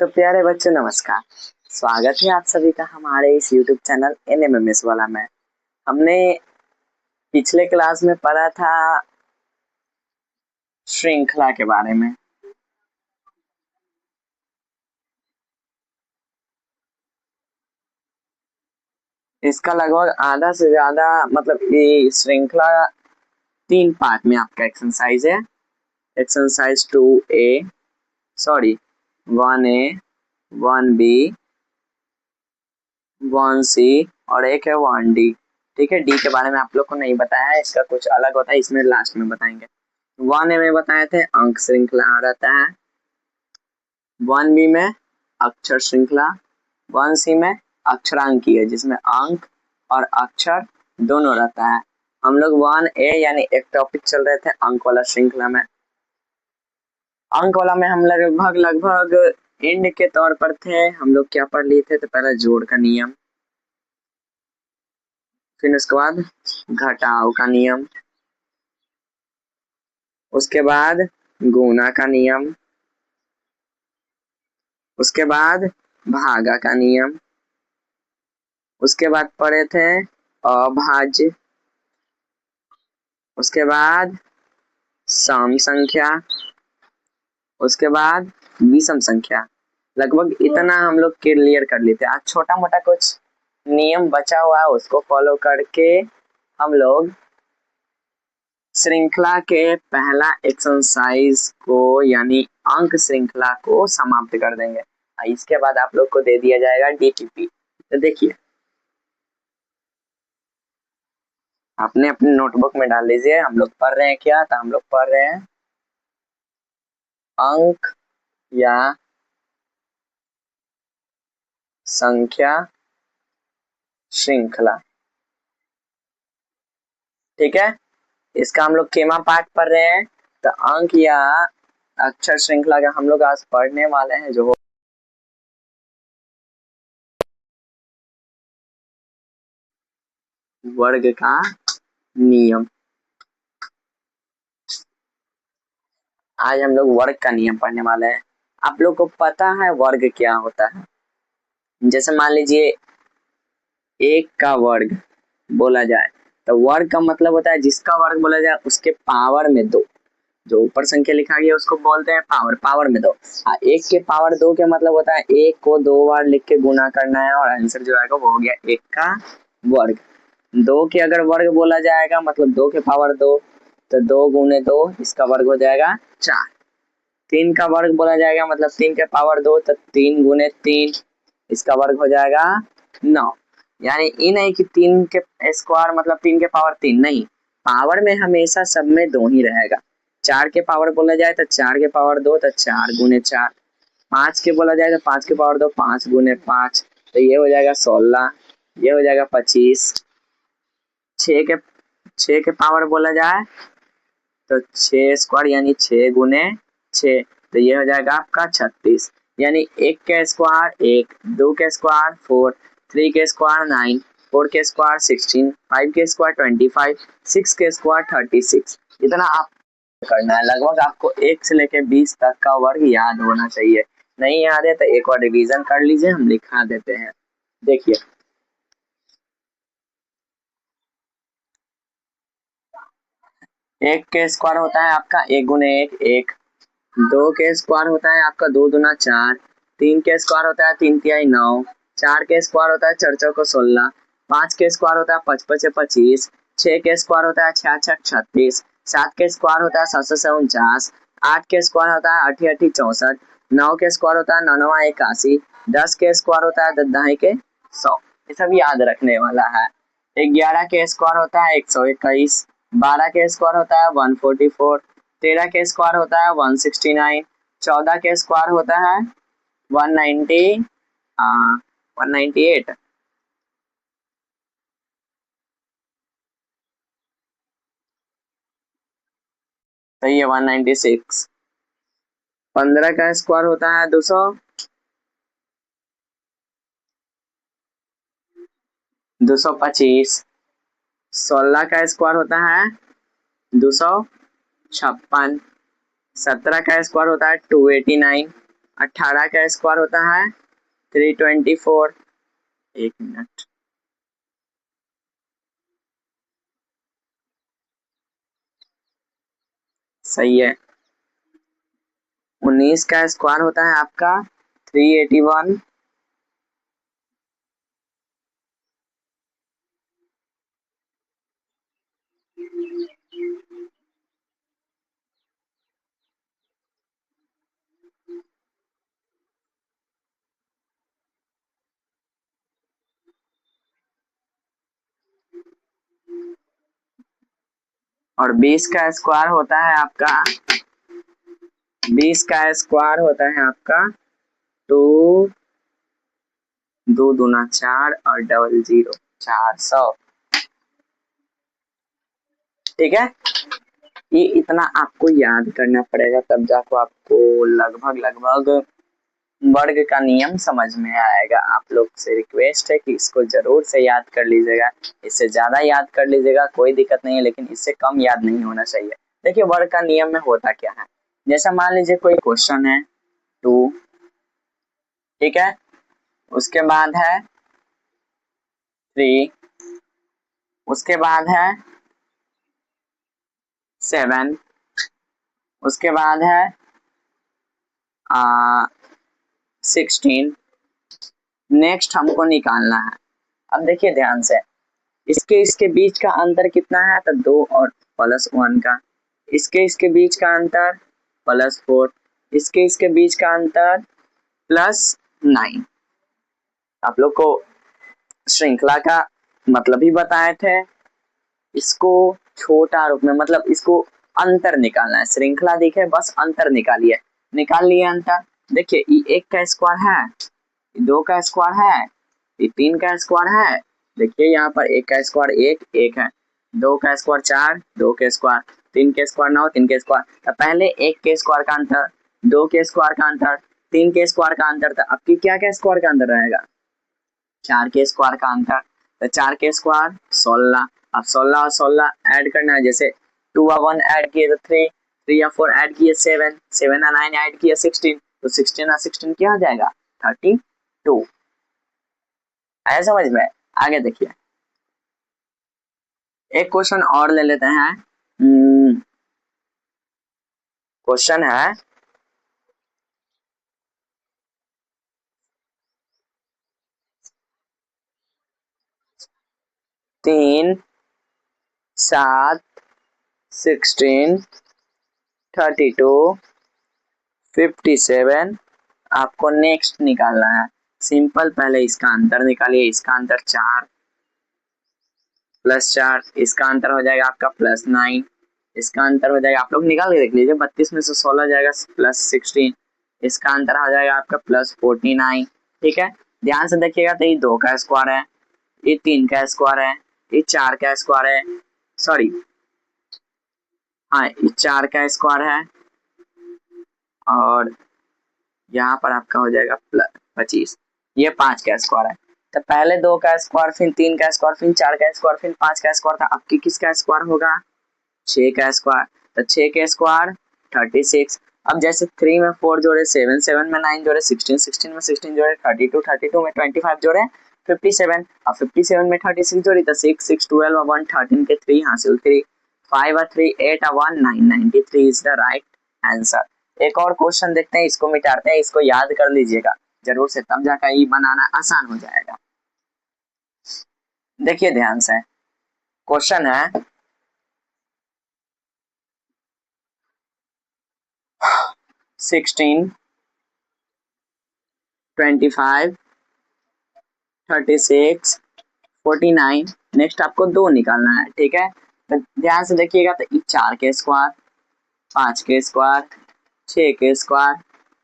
तो प्यारे बच्चों नमस्कार। स्वागत है आप सभी का हमारे इस YouTube चैनल NMMS वाला में। हमने पिछले क्लास में पढ़ा था श्रृंखला के बारे में। इसका लगभग आधा से ज्यादा मतलब ये श्रृंखला 3 पार्ट में आपका एक्सरसाइज है। Exercise 2A sorry 1A 1B 1C और एक है 1D। ठीक है, डी के बारे में आप लोग को नहीं बताया है, इसका कुछ अलग होता है, इसमें लास्ट में बताएंगे। 1A में बताए थे अंक श्रृंखला रहता है, 1B में अक्षर श्रृंखला, 1C में अक्षरांकीय जिसमें अंक और अक्षर दोनों रहता है। हम लोग 1A यानी एक टॉपिक चल रहे थे अंक वाला श्रृंखला में। अंक वाला में हम लगभग एंड के तौर पर थे। हम लोग क्या पढ़ लिए थे? तो पहले जोड़ का नियम, फिर उसके बाद घटाव का नियम, उसके बाद गुणा का नियम, उसके बाद भागा का नियम, उसके बाद पढ़े थे अभाज्य, उसके बाद सम संख्या, उसके बाद विषम संख्या। लगभग इतना हम लोग क्लियर कर लेते हैं। आज छोटा मोटा कुछ नियम बचा हुआ है, उसको फॉलो करके हम लोग श्रृंखला के पहला एक्सरसाइज को यानी अंक श्रृंखला को समाप्त कर देंगे। इसके बाद आप लोग को दे दिया जाएगा DPP। तो देखिए आपने अपने नोटबुक में डाल लीजिए। हम लोग पढ़ रहे हैं क्या? तो हम लोग पढ़ रहे हैं अंक या संख्या श्रृंखला। ठीक है, इसका हम लोग केमा पाठ पढ़ रहे हैं। तो अंक या अक्षर श्रृंखला का हम लोग आज पढ़ने वाले हैं जो वर्ग का नियम। आज हम लोग वर्ग का नियम पढ़ने वाले हैं। आप लोग को पता है वर्ग क्या होता है? जैसे मान लीजिए 1 का वर्ग बोला जाए तो वर्ग का मतलब होता है जिसका वर्ग बोला जाए उसके पावर में 2। जो ऊपर संख्या लिखा गया उसको बोलते हैं पावर, पावर में 2। 1 के पावर 2 के मतलब होता है 1 को 2 बार लिख के गुना करना है और आंसर जो आएगा वो हो गया 1 का वर्ग। 2 के अगर वर्ग बोला जाएगा मतलब 2 के पावर 2 तो 2 गुने 2 इसका वर्ग हो जाएगा 4। 3 का वर्ग बोला जाएगा मतलब 3 के पावर 2 तो 3 गुने 3 इसका वर्ग हो जाएगा 9। यानी ये नहीं कि 3 के स्क्वायर मतलब 3 के पावर 3 नहीं, पावर में हमेशा सब में 2 ही रहेगा। 4 के पावर बोला जाए तो 4 के पावर 2 तो 4 गुने 4। 5 के बोला जाए तो 5 के पावर 2 5 गुने 5 तो ये हो जाएगा 16, ये हो जाएगा 25। 6 के पावर बोला जाए तो 6 स्क्वायर यानी 6 गुने 6 तो ये हो जाएगा आपका 36। यानी 1 के स्क्वायर 1, 2 के स्क्वायर 4, 3 के स्क्वायर 9, 4 के स्क्वायर 16, 5 के स्क्वायर 25, 6 के स्क्वायर 36। इतना आप करना है। लगभग आपको 1 से लेकर 20 तक का वर्ग याद होना चाहिए। नहीं याद है तो एक बार रिवीजन कर लीजिए, हम लिखा देते हैं। देखिए 1 के स्क्वायर होता है आपका 1 गुने 1 1, 2 के स्क्वायर होता है आपका 2 दूना 4, 3 के स्क्वायर होता है 3 तिहाई 9, 4 के स्क्वायर होता है 4 चौको 16, 5 के स्क्वायर होता है 5 पचे 25, 6 के स्क्वायर होता है 6 छक 36, 7 के स्क्वायर होता है 7 से 49, 8 के स्क्वायर होता है 8 8 64, 9 के स्क्वायर होता है 9 9 81, 10 के स्क्वायर होता है 10 10 के 100। ये सब याद रखने वाला है। 11 के स्क्वायर होता है 121, 12 के स्क्वायर होता है 144, 13 के स्क्वायर होता है 169, 14 के स्क्वायर होता है 190 198, तो ये 196। 15 का स्क्वायर होता है 200, 225। 16 का स्क्वायर होता है 256। 17 का स्क्वायर होता है 289, 18 का स्क्वायर होता है 324। एक मिनट, सही है। 19 का स्क्वायर होता है आपका 381। और 20 का स्क्वायर होता है आपका 20 का स्क्वायर होता है आपका 2 2 दूना 4 और डबल 0 400। ठीक है, ये इतना आपको याद करना पड़ेगा, तब जाकर आपको लगभग लगभग वर्ग का नियम समझ में आएगा। आप लोग से रिक्वेस्ट है कि इसको जरूर से याद कर लीजिएगा। इससे ज्यादा याद कर लीजिएगा कोई दिक्कत नहीं है, लेकिन इससे कम याद नहीं होना चाहिए। देखिए वर्ग का नियम में होता क्या है, जैसा मान लीजिए कोई क्वेश्चन है 2, ठीक है, उसके बाद है 3, उसके बाद है 7, उसके बाद है 16। नेक्स्ट हमको निकालना है। अब देखिए ध्यान से, इसके बीच का अंतर कितना है, तो 2 और +1 का। इसके बीच का अंतर +4। इसके बीच का अंतर +9। आप लोग को श्रृंखला का मतलब ही बताए थे। इसको छोटा रूप में, मतलब इसको अंतर निकालना है। श्रृंखला दिखे बस अंतर निकालिए, निकाल लिए अंतर। देखिए ये 1 का स्क्वायर है, 2 का स्क्वायर है, ये 3 का स्क्वायर है। देखिए यहाँ पर 1 का स्क्वायर 1 है, 2 का स्क्वायर 4, 2 के स्क्वायर, 3 के स्क्वायर 9, 3 के स्क्वायर। तो पहले 1 के स्क्वायर का अंतर, 2 के स्क्वायर का अंतर, 3 के स्क्वायर का अंतर, तो अब की क्या स्क्वायर का अंतर रहेगा, 4 के स्क्वायर का अंतर। तो 4 के स्क्वायर 16। अब 16 और 16 ऐड करना है, जैसे 2 और 1 ऐड किए तो 3, 3 और 4 ऐड किए 7, 7 और 9 ऐड किए 16, तो 16 और 16 क्या हो जाएगा 32। आया समझ में। आगे देखिए एक क्वेश्चन और ले लेते हैं। क्वेश्चन है 3, 7, 16, 32, 57। आपको नेक्स्ट निकालना है। सिंपल, पहले इसका अंतर निकालिए। इसका अंतर 4 +4, इसका अंतर हो जाएगा आपका +9, इसका अंतर हो जाएगा, आप लोग निकाल के देख लीजिए, 32 में से 16 जाएगा +16, इसका अंतर हो जाएगा आपका +49। ठीक है, ध्यान से देखिएगा। तो ये 2 का स्क्वायर है, ये 3 का स्क्वायर है, ये 4 का स्क्वायर है, सॉरी हाँ ये 4 का स्क्वायर है, और यहाँ पर आपका हो जाएगा 25। ये 5 का स्क्वायर है। तो पहले 2 का स्क्वायर, फिर 3 का स्क्वायर, फिर 4 का स्क्वायर, फिर 5 का स्क्वायर था। आपकी किसका स्क्वायर होगा, 6 का स्क्वायर। तो 6 के स्क्वायर 36। अब जैसे 3 में 4 जोड़े 7, 7 में 9 जोड़े 16, 16 में 16 जोड़े 32, 32 में 25 जोड़े 57, और 57 में 36 जोड़ी तो 6, 6, 12 और 1 13 के 3 हासिल 3, 5 और 3 8 और 1 9, 93 इज द राइट आंसर। एक और क्वेश्चन देखते हैं, इसको मिटाते हैं, इसको याद कर लीजिएगा जरूर से, तब जाकर ये बनाना आसान हो जाएगा। देखिए ध्यान से, क्वेश्चन है 16, 25, 36, 49। नेक्स्ट आपको 2 निकालना है। ठीक है, तो ध्यान से देखिएगा। तो 4 के स्क्वायर, 5 के स्क्वायर, 6 के स्क्वायर,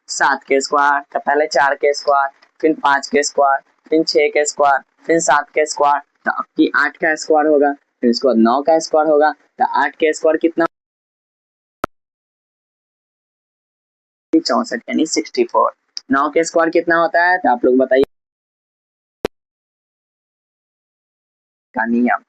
7 के स्क्वायर। तो पहले 4 के स्क्वायर, फिर 5 के स्क्वायर, फिर 6 के स्क्वायर, फिर 7 के स्क्वायर। तो आपकी 8 का स्क्वायर होगा, फिर उसके बाद 9 का स्क्वायर होगा। तो 8 के स्क्वायर कितना, 64 यानी 64। 9 के स्क्वायर कितना होता है, तो आप लोग बताइए। का नियम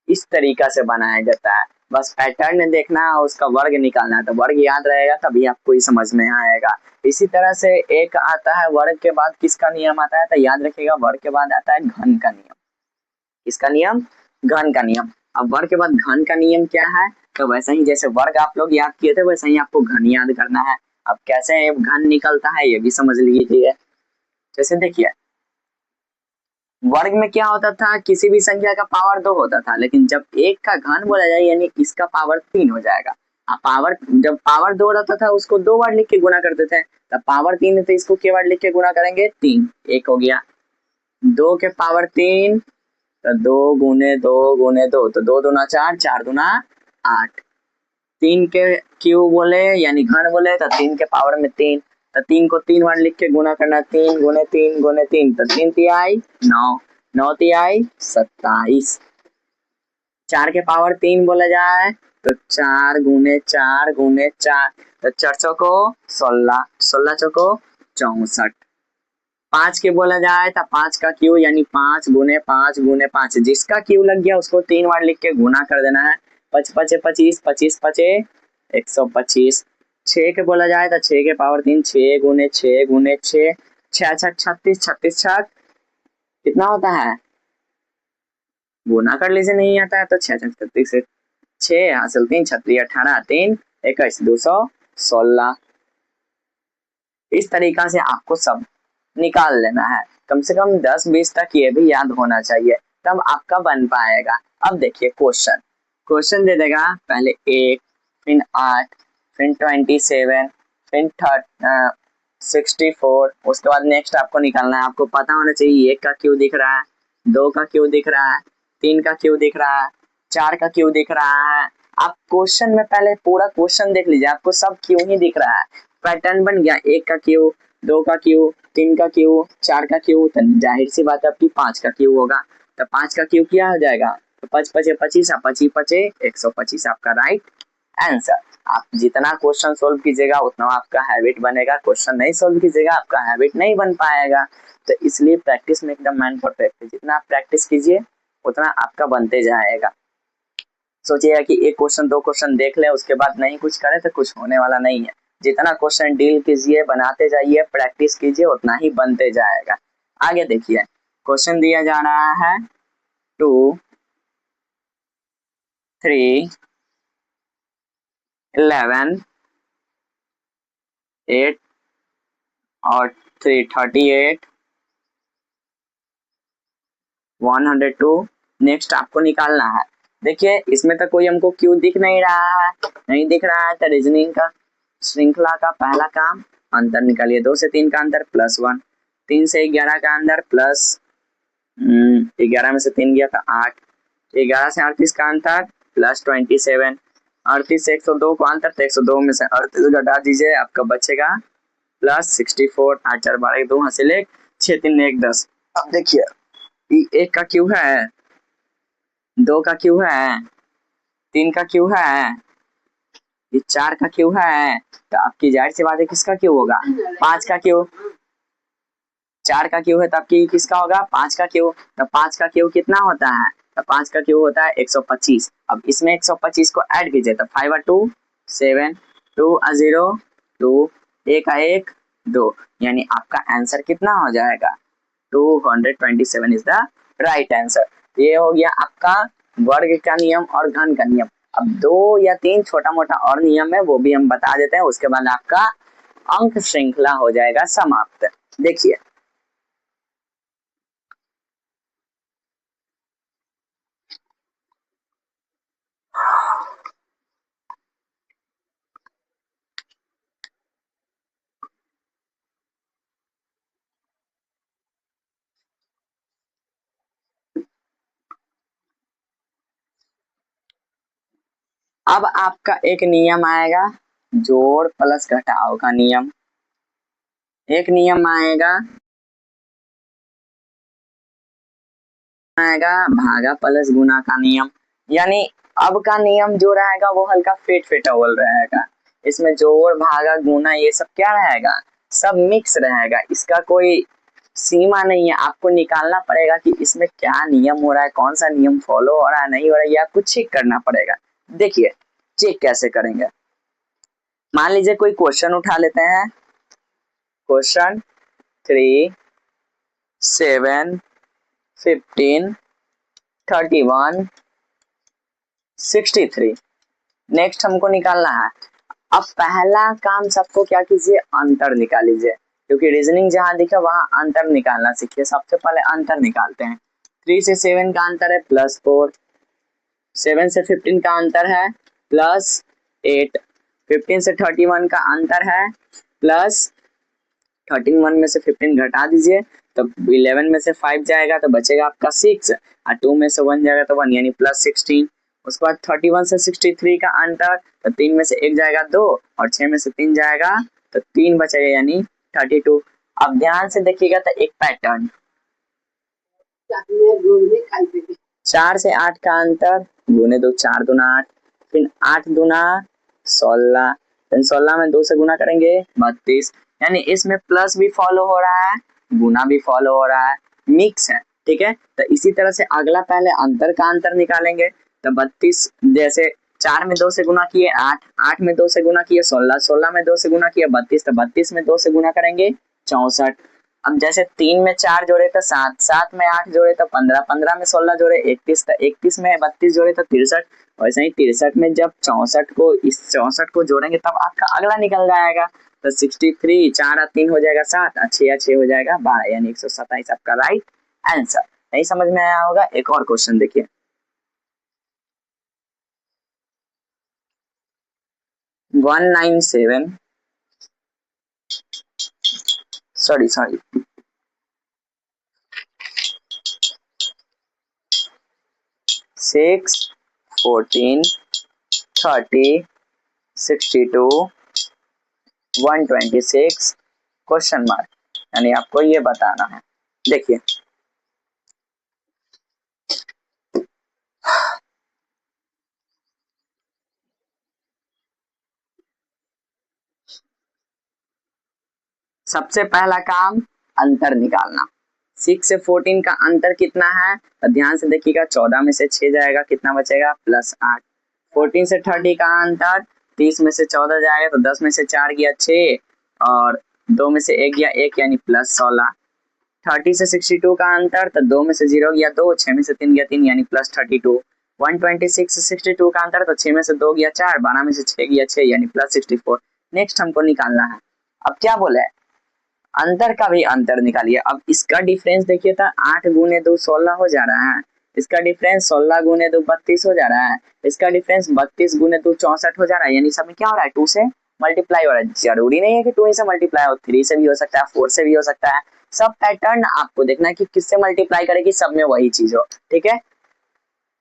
इस तरीका से बनाया जाता है। बस पैटर्न देखना है, उसका वर्ग निकालना है, तो वर्ग याद रहेगा तभी आपको ये समझ में आएगा। इसी तरह से एक आता है वर्ग के बाद किसका नियम आता है, तो याद रखिएगा वर्ग के बाद आता है घन का नियम। किसका नियम? घन का नियम। अब वर्ग के बाद घन का नियम क्या है, तो वैसे ही जैसे वर्ग आप लोग याद किए थे वैसे ही आपको घन याद करना है। अब कैसे घन निकलता है ये भी समझ लीजिए। जैसे देखिए वर्ग में क्या होता था, किसी भी संख्या का पावर 2 होता था, लेकिन जब एक का घन बोला जाए यानी इसका पावर 3 हो जाएगा। अब पावर जब पावर 2 रहता था उसको 2 बार लिख के गुना करते थे, तब पावर 3 है तो इसको क्या बार लिख के गुना करेंगे, 3। एक हो गया। 2 के पावर 3 तो 2 गुने 2 गुने 2 तो 2 दूना 4, 4 दूना 8। 3 के क्यूब बोले यानी घन बोले तो 3 के पावर में 3, तो 3 को 3 बार लिख के गुना करना, 3 गुने 3 गुने 3 तो 3 तिहाई 9, 9 तिहाई 27। 4 के पावर 3 बोला जाए तो 4 गुने 4 गुने 4 तो 4 चौको 16, 16 चौको 64। 5 के बोला जाए तो 5 का क्यू यानी 5 गुने 5 गुने 5, जिसका क्यू लग गया उसको 3 बार लिख के गुना कर देना है। 5 पचे 25, 25 पचे 125। 6 के बोला जाए तो 6 के पावर 3, 6 गुने 6 गुने 6, 6 छक 36, 36 छक कितना होता है, गुना कर लीजिए, नहीं आता है तो 6 छक 36 से 6 हासिल 3 छत्री 18 3 21 216। इस तरीका से आपको सब निकाल लेना है, कम से कम 10-20 तक ये भी याद होना चाहिए, तब आपका बन पाएगा। अब देखिए क्वेश्चन, क्वेश्चन दे देगा पहले 1 फिर 8 फिर 27 फिर 64, उसके बाद नेक्स्ट आपको निकालना है। आपको पता होना चाहिए 1 का क्यू दिख रहा है, 2 का क्यू दिख रहा है, 3 का क्यू दिख रहा है, 4 का क्यू दिख रहा है। आप क्वेश्चन में पहले पूरा क्वेश्चन देख लीजिए, आपको सब क्यू ही दिख रहा है। पैटर्न बन गया, 1 का क्यू, 2 का क्यू, 3 का क्यू, 4 का क्यू, तो जाहिर सी बात है आपकी 5 का क्यू होगा। तो 5 का क्यू क्या हो जाएगा, तो 5 पचे 25, 25 पचे 125 आपका राइट आंसर। आप जितना क्वेश्चन सोल्व कीजिएगा उतना आपका हैबिट बनेगा, क्वेश्चन नहीं सोल्व कीजिएगा आपका हैबिट नहीं बन पाएगा। तो इसलिए प्रैक्टिस में एकदम मैन परफेक्ट है, जितना आप प्रैक्टिस कीजिए उतना आपका बनते जाएगा। सोचिएगा कि एक क्वेश्चन 2 क्वेश्चन देख ले उसके बाद नहीं कुछ करे तो कुछ होने वाला नहीं है। जितना क्वेश्चन डील कीजिए, बनाते जाइए, प्रैक्टिस कीजिए, उतना ही बनते जाएगा। आगे देखिए क्वेश्चन दिया जा रहा है 2 3 11 8 और 3 38 102। नेक्स्ट आपको निकालना है। देखिए इसमें तो कोई हमको क्यू दिख नहीं रहा है, नहीं दिख रहा है, तो रीजनिंग का श्रृंखला का पहला काम अंतर निकालिए। 2 से 3 का अंतर +1, 3 से 11 का अंतर प्लस 11 में से 3 गया था 8, 11 से 38 का अंतर +27, 38 से 102 का अंतर, तो 102 में से 38 घटा दीजिए आपका बचेगा +64। 8 4 12 2 हासिल 1 6 3 1 10। अब देखिए 1 का क्यू है, 2 का क्यू है, 3 का क्यू है, ये 4 का क्यू है, तो आपकी जाहिर सी बात है किसका क्यू होगा, 5 का क्यू। 4 का क्यू है तो आपकी किसका होगा, 5 का क्यू। तो 5 का क्यू कितना होता है, तो 5 का क्यू होता है 125। अब इसमें 125 को ऐड कीजिए तो 5 और 2 7, 2 0 2, 1 1 2, यानी आपका आंसर कितना हो जाएगा, 227 इज द राइट आंसर। ये हो गया आपका वर्ग का नियम और घन का नियम। अब 2 या 3 छोटा मोटा और नियम है वो भी हम बता देते हैं, उसके बाद आपका अंक श्रृंखला हो जाएगा समाप्त। देखिए अब आपका एक नियम आएगा जोड़ प्लस घटाव का नियम, एक नियम आएगा भागा प्लस गुना का नियम। यानी अब का नियम जो रहेगा वो हल्का फेट रहेगा, इसमें जोड़ भागा गुना ये सब क्या रहेगा, सब मिक्स रहेगा, इसका कोई सीमा नहीं है। आपको निकालना पड़ेगा कि इसमें क्या नियम हो रहा है, कौन सा नियम फॉलो हो रहा है नहीं हो रहा है, ये आपको चेक करना पड़ेगा। देखिए चेक कैसे करेंगे। मान लीजिए कोई क्वेश्चन उठा लेते हैं, क्वेश्चन 3, 7, 15, 31, 63। नेक्स्ट हमको निकालना है। अब पहला काम सबको क्या कीजिए, अंतर निकाल लीजिए, क्योंकि रीजनिंग जहां दिखे वहां अंतर निकालना सीखिए। सबसे पहले अंतर निकालते हैं। 3 से 7 का अंतर है +4, 7 से 15 का अंतर है +8, 15 से 31 का अंतर है प्लस 13, 1 में से 15 घटा दीजिए तो 11 में से 5 जाएगा तो बचेगा आपका 6, और 2 में से 1 जाएगा तो 1 यानी +16। उसके बाद 31 से 63 का अंतर, तो 3 में से 1 जाएगा 2 और 6 में से 3 जाएगा तो 3 बचेगा यानी 32। अब ध्यान से देखिएगा तो एक पैटर्न, 4 से 8 का अंतर गुने 2, 4 दूना 8, फिर 8 दूना 16, फिर 16 में 2 से गुना करेंगे 32, यानी इसमें प्लस भी फॉलो हो रहा है, गुना भी फॉलो हो रहा है, मिक्स है। ठीक है, तो इसी तरह से अगला पहले अंतर का अंतर निकालेंगे। तो 32 जैसे 4 में 2 से गुना किए 8, 8 में 2 से गुना किए 16, 16 में 2 से गुना किए 32, तो 32 में 2 से गुना करेंगे 64। अब जैसे 3 में 4 जोड़े तो 7, 7 में 8 जोड़े तो 15, 15 में 16 जोड़े 31, तो 31 में 32 जोड़े तो 63। वैसे ही 63 में जब 64 को इस 64 को जोड़ेंगे तब आपका अगला निकल जाएगा। तो 63, 4 और 3 हो जाएगा 7, 6 और 6 हो जाएगा 12, यानी 127 आपका राइट आंसर। नहीं समझ में आया होगा। एक और क्वेश्चन देखिए, 197, सॉरी 6, 14, 30, 62, 126 क्वेश्चन मार्क, यानी आपको ये बताना है। देखिए सबसे पहला काम अंतर निकालना। 6 से 14 का अंतर कितना है, तो ध्यान से देखिएगा, 14 में से 6 जाएगा, कितना बचेगा +8। 14 से 30 का अंतर, 30 में से 14 जाएगा तो 10 में से 4 गया 6 और 2 में से 1 गया 1 यानी +16। 30 से 62 का अंतर, तो 2 में से 0 गया 2, 6 में से 3 गया 3 यानी +32। 126 से 62 का अंतर, तो 6 में से 2 गया 4, 12 में से 6 गया 6 यानी +64। नेक्स्ट हमको निकालना है। अब क्या बोले, अंतर का भी अंतर निकालिए। अब इसका डिफरेंस देखिए तो 8 गुने 2 16 हो जा रहा है, इसका डिफरेंस 16 गुने 2 32 हो जा रहा है, इसका डिफरेंस 32 गुने 2 64 हो जा रहा है, यानी सब में क्या हो रहा है 2 से मल्टीप्लाई हो रहा है। जरूरी नहीं है कि 2 से मल्टीप्लाई हो, 3 से भी हो सकता है, 4 से भी हो सकता है। सब पैटर्न आपको देखना है कि किससे मल्टीप्लाई करेगी, सब में वही चीज हो। ठीक है,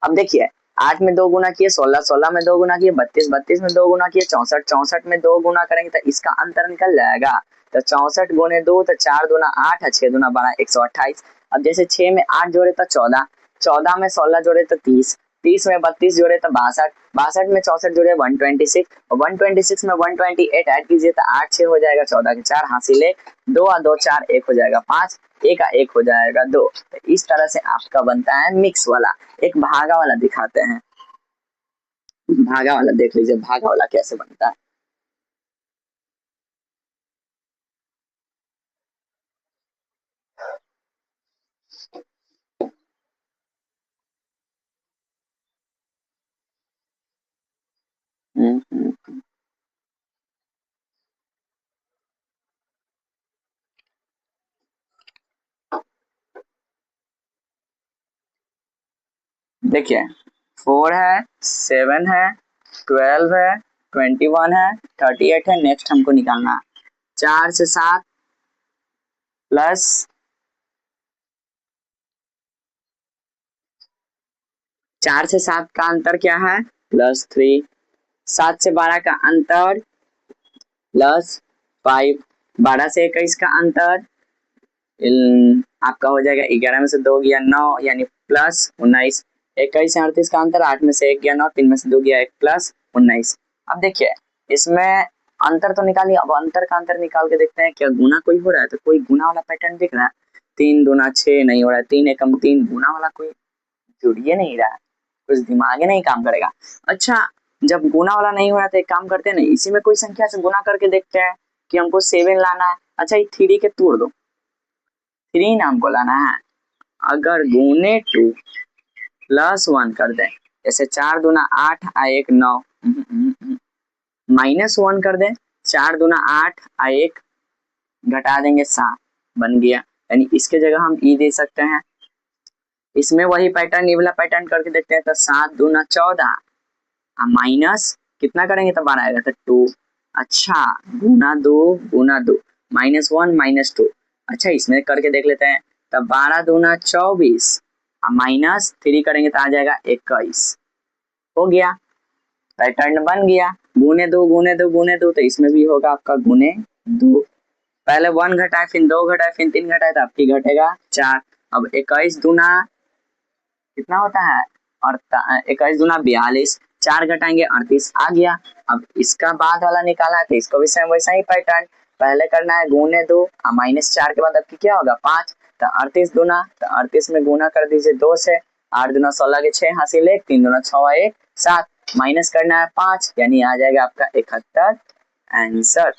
अब देखिए 8 में 2 गुना किए 16, 16 में 2 गुना किए 32, 32 में 2 गुना किए 64, 64 में 2 गुना करेंगे तो इसका अंतर निकल जाएगा। तो 64 गुने 2 तो 4 दूना 8 है, 6 दूना 12, 128। अब जैसे 6 में 8 जोड़े तो 14, 14 में 16 जोड़े तो 30, 30 में 32 जोड़े तो 62, 62 में 64 जोड़े 126 और 126 में 128 ऐड कीजिए तो 8 6 हो जाएगा, 14 के 4 हासिल 1, 2 और 2 4 1 हो जाएगा 5, 1 का 1 हो जाएगा 2। तो इस तरह से आपका बनता है मिक्स वाला। एक भागा वाला दिखाते हैं, भागा वाला देख लीजिए, भागा वाला कैसे बनता है। देखिए 4 है, 7 है, 12 है, 21 है, 38 है। नेक्स्ट हमको निकालना है 4 से 7 प्लस 4 से 7 का अंतर क्या है +3, 7 से 12 का अंतर +5, 12 से 21 का अंतर आपका हो जाएगा 11 में से 2 गया 9 यानी +19, 21 से 38 का अंतर 8 में से 1 गया 9, 3 में से 2 गया 1 +19। अब देखिए इसमें अंतर तो निकालिए, अब अंतर का अंतर निकाल के देखते हैं क्या गुना कोई हो रहा है, तो कोई गुना वाला पैटर्न दिख रहा है। 3 दूना 6 नहीं हो रहा है, 3 एकम 3, गुना वाला कोई जुड़ ही नहीं रहा है, कुछ दिमाग ही नहीं काम करेगा। अच्छा जब गुना वाला नहीं हो रहा तो एक काम करते हैं ना, इसी में कोई संख्या से गुना करके देखते हैं कि हमको 7 लाना है। अच्छा, ये 3 के तोड़ दो, 3 नाम को लाना है। अगर गुने 2 प्लस 1 कर दें, जैसे 4 दूना 8 आ 1 9, माइनस 1 कर दें, 4 दूना 8 आ 1 घटा देंगे 7, बन गया। यानी इसके जगह हम ई दे सकते हैं। इसमें वही पैटर्न, ये वाला पैटर्न करके देखते हैं। तो 7 दूना 14 माइनस कितना करेंगे तो 12 आएगा, तो 2। अच्छा, गुना 2 -1 -2। अच्छा, इसमें करके देख लेते हैं। तब 12 दूना 24 माइनस 3 करेंगे तो आ जाएगा 21। हो गया, पैटर्न बन गया। गुने 2 गुने 2 गुने 2, तो इसमें भी होगा आपका गुने 2। पहले 1 घटाए, फिर 2 घटाए, फिर 3 घटाए, तो आपकी घटेगा 4। अब 21 दूना कितना होता है, और 21 दूना 42, 4 घटाएंगे 38 आ गया। अब इसका बाद वाला निकाला है, तो इसको भी सेम वैसा ही पैटर्न, पहले करना है गुने 2 -4 के बाद आपकी क्या होगा 5, तो 38 दूना, तो 38 में गुना कर दीजिए 2 से, 8 दूना 16 के 6 हासिल 1, 3 दूना 6 1 7, माइनस करना है 5, यानी आ जाएगा आपका 71 आंसर।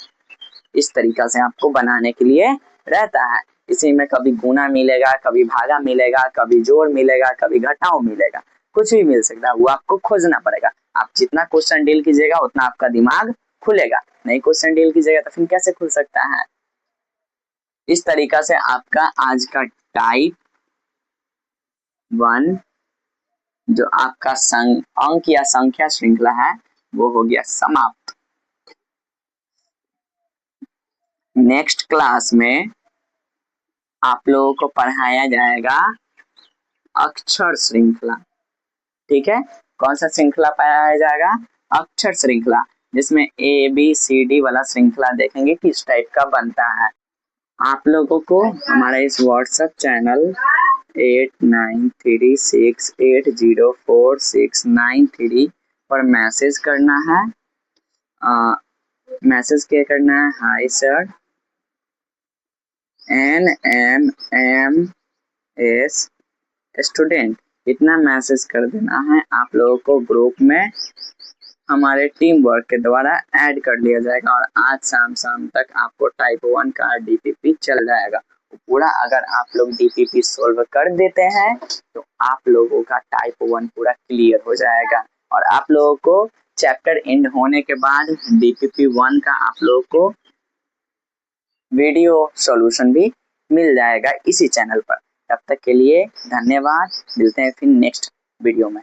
इस तरीका से आपको बनाने के लिए रहता है। इसी में कभी गुना मिलेगा, कभी भागा मिलेगा, कभी जोड़ मिलेगा, कभी घटाव मिलेगा, कुछ भी मिल सकता है, वो आपको खोजना पड़ेगा। आप जितना क्वेश्चन डील कीजिएगा उतना आपका दिमाग खुलेगा, नहीं क्वेश्चन डील कीजिएगा तो फिर कैसे खुल सकता है। इस तरीका से आपका आज का टाइप 1 जो आपका अंक या संख्या श्रृंखला है वो हो गया समाप्त। नेक्स्ट क्लास में आप लोगों को पढ़ाया जाएगा अक्षर श्रृंखला। ठीक है, कौन सा श्रृंखला पढ़ाया जाएगा, अक्षर श्रृंखला, जिसमें ABCD वाला श्रृंखला देखेंगे किस टाइप का बनता है। आप लोगों को हमारा इस व्हाट्सएप चैनल 8936804693 पर मैसेज करना है। मैसेज क्या करना है, हाय सर NMS स्टूडेंट, इतना मैसेज कर देना है। आप लोगों को ग्रुप में हमारे टीम वर्क के द्वारा ऐड कर लिया जाएगा और आज शाम तक आपको टाइप 1 का DPP चल जाएगा पूरा। अगर आप लोग DPP सोल्व कर देते हैं तो आप लोगों का टाइप 1 पूरा क्लियर हो जाएगा और आप लोगों को चैप्टर एंड होने के बाद DPP 1 का आप लोगों को वीडियो सॉल्यूशन भी मिल जाएगा इसी चैनल पर। तब तक के लिए धन्यवाद, मिलते हैं फिर नेक्स्ट वीडियो में।